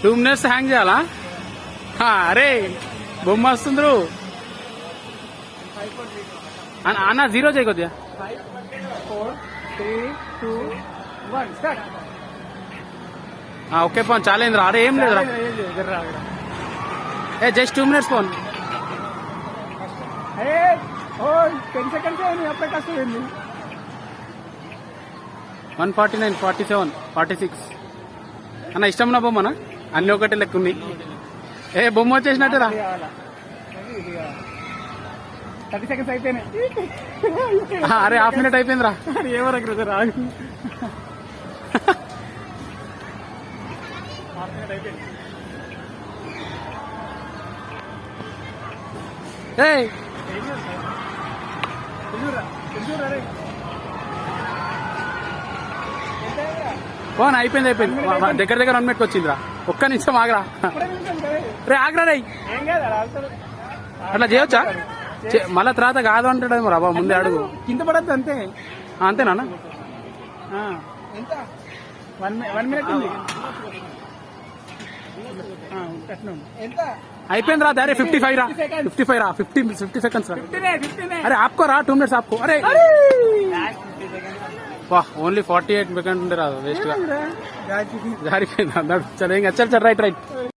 2 minutes hang చేయాలా? అరే బొమ్మ వస్తుండ్రు అన్న, 0 చేయ కొద్దిగా. 4, 3, 2, 1 స్టార్ట్. Okay phone చాలేంద్రా. అరే ఏం లేదురా, జస్ట్ 2 minutes పోన్. 10 seconds అప్పుడే కష్టమైంది. 149, 47, 46. అన్న ఇష్టం నా బొమ్మనా? అన్ని ఒకటి లెక్క ఉన్నాయి. బొమ్మ వచ్చేసినట్టేరా. 30 seconds అయిపోయినాయి. అరే హాఫ్ మినిట్ అయిపోయిందిరా. ఏమరకు రాగు. పోన్ అయిపోయింది. దగ్గర 1 minute వచ్చిందిరా. ఒక్క నిమిషం ఆగరా. రే ఆగరా రే. అట్లా చేయొచ్చా? మళ్ళా తర్వాత కాదు అంటాడు మరి. అబ్బా ముందే అడుగు. కింద పడద్దు అంతే. అంతేనా? 1 minute ఉంది. అయిపోయింది రా. దారే 55 రా. 55 రా. 50 seconds రా. అరే ఆపుకో రా. 2 minutes ఆపుకో. అరే వాహ్, ఓన్లీ 48 సెకండ్ ఉండే రా. వేస్ట్ గా జారిపోయింది. చల్ రైట్.